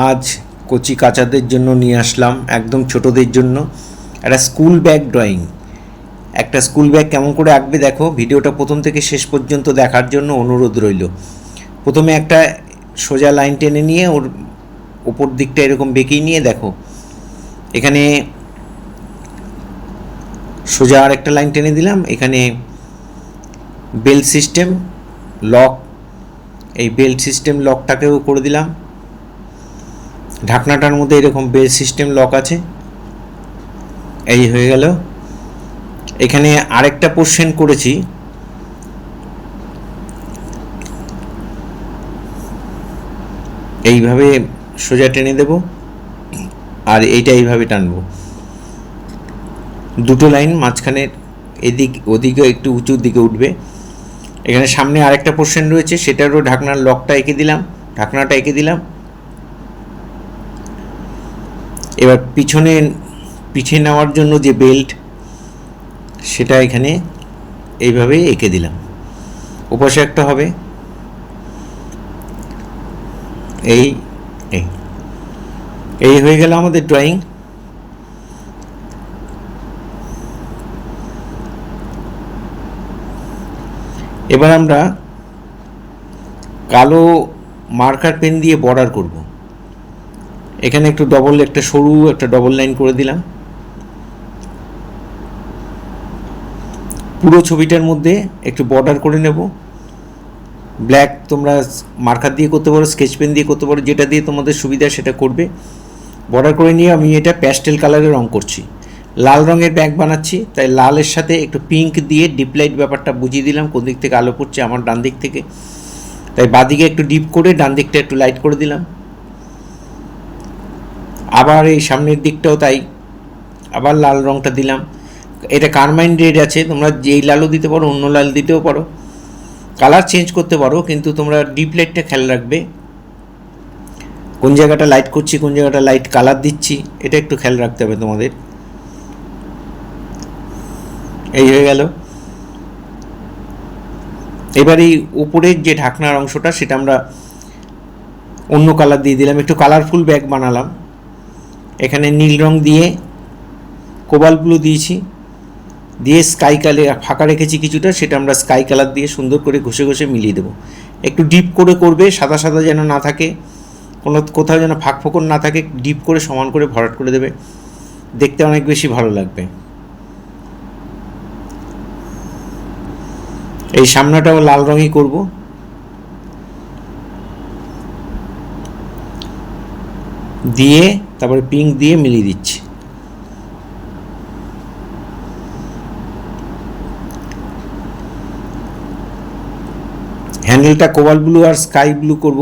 আজ কচি কাচাদের জন্য নিয়ে আসলাম, একদম ছোটদের জন্য একটা স্কুল ব্যাগ ড্রয়িং। একটা স্কুল ব্যাগ কেমন করে আঁকবে দেখো, ভিডিওটা প্রথম থেকে শেষ পর্যন্ত দেখার জন্য অনুরোধ রইল। প্রথমে একটা সোজা লাইন টেনে নিয়ে ওর ওপর দিকটা এরকম বেঁকিয়ে নিয়ে দেখো, এখানে সোজা আর একটা লাইন টেনে দিলাম, এখানে বেল্ট সিস্টেম লক, এই বেল্ট সিস্টেম লকটাকেও করে দিলাম। ঢাকনাটার মধ্যে এরকম বেল্ট সিস্টেম লক আছে, এই হয়ে গেল। এখানে আরেকটা পোর্শন করেছি, এইভাবে সোজা টেনে দেব আর এইটা এইভাবে টানবো, দুটো লাইন মাঝখানের এদিক ওদিকে একটু উঁচুর দিকে উঠবে। এখানে সামনে আরেকটা পোর্শন রয়েছে, সেটারও ঢাকনার লকটা এঁকে দিলাম, ঢাকনাটা এঁকে দিলাম। এবার পিঠে নেওয়ার জন্য যে বেল্ট, সেটা এখানে এইভাবে এঁকে দিলাম, ওপাশে একটা হবে, এই এই এই হয়ে গেল আমাদের ড্রয়িং। এবার আমরা কালো মার্কার পেন দিয়ে বর্ডার করব। এখানে একটু একটা সরু একটা ডবল লাইন করে দিলাম। পুরো ছবিটার মধ্যে একটু বর্ডার করে নেব। ব্ল্যাক তোমরা মার্কার দিয়ে করতে পারো, স্কেচ পেন দিয়ে করতে পারো, যেটা দিয়ে তোমাদের সুবিধা সেটা করবে। বর্ডার করে নিয়ে আমি এটা প্যাস্টেল কালারে রং করছি, লাল রঙের ব্যাগ বানাচ্ছি, তাই লালের সাথে একটু পিঙ্ক দিয়ে ডিপ লাইট ব্যাপারটা বুঝিয়ে দিলাম। কোন দিক থেকে আলো পড়ছে, আমার ডান দিক থেকে, তাই বাঁদিকে একটু ডিপ করে ডান দিকটা একটু লাইট করে দিলাম। আবার এই সামনের দিকটাও তাই, আবার লাল রঙটা দিলাম। এটা কারমাইন রেড আছে, তোমরা যেই লালও দিতে পারো, অন্য লাল দিতেও পারো, কালার চেঞ্জ করতে পারো, কিন্তু তোমরা ডিপ লাইটটা খেয়াল রাখবে, কোন জায়গাটা লাইট করছি কোন জায়গাটা লাইট কালার দিচ্ছি, এটা একটু খেয়াল রাখতে হবে তোমাদের। এই হয়ে গেল। এবার এই উপরের যে ঢাকনার অংশটা, সেটা আমরা অন্য কালার দিয়ে দিলাম, একটু কালারফুল ব্যাগ বানালাম। এখানে নীল রং দিয়ে কোবাল্ট ব্লু দিয়েছি, দিয়ে স্কাই কালার ফাঁকা রেখেছি কিছুটা, সেটা আমরা স্কাই কালার দিয়ে সুন্দর করে ঘষে ঘষে মিলিয়ে দেবো। একটু ডিপ করে করবে, সাদা সাদা যেন না থাকে, কোথাও যেন ফাঁক ফোকর না থাকে, ডিপ করে সমান করে ভরাট করে দেবে, দেখতে অনেক বেশি ভালো লাগবে। এই সামনাটাও লাল রঙই করব, দিয়ে তারপরে পিঙ্ক দিয়ে মিলিয়ে দিচ্ছি। হ্যান্ডেলটা কোবাল্ট ব্লু আর স্কাই ব্লু করব,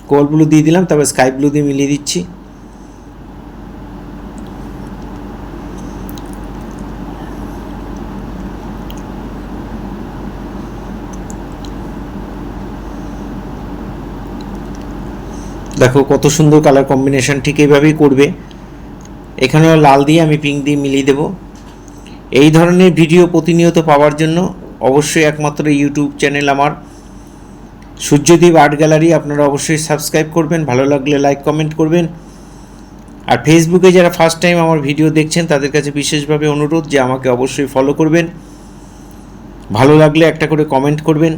কোবাল্ট ব্লু দিয়ে দিলাম, তারপরে স্কাই ব্লু দিয়ে মিলিয়ে দিচ্ছি। দেখো কত সুন্দর কালার কম্বিনেশন, ঠিক এইভাবেই করবে। এখানেও লাল দিয়ে আমি পিঙ্ক দিয়ে মিলিয়ে দেব। এই ধরনের ভিডিও প্রতিনিয়ত পাওয়ার জন্য অবশ্যই একমাত্র ইউটিউব চ্যানেল আমার সূর্যদীপ আর্ট গ্যালারি আপনারা অবশ্যই সাবস্ক্রাইব করবেন, ভালো লাগলে লাইক কমেন্ট করবেন। আর ফেসবুকে যারা ফার্স্ট টাইম আমার ভিডিও দেখছেন তাদের কাছে বিশেষভাবে অনুরোধ যে আমাকে অবশ্যই ফলো করবেন, ভালো লাগলে একটা করে কমেন্ট করবেন।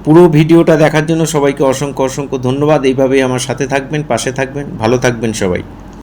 পুরো ভিডিওটা দেখার জন্য সবাইকে অসংখ্য অসংখ্য ধন্যবাদ। এইভাবেই আমার সাথে থাকবেন, পাশে থাকবেন, ভালো থাকবেন সবাই।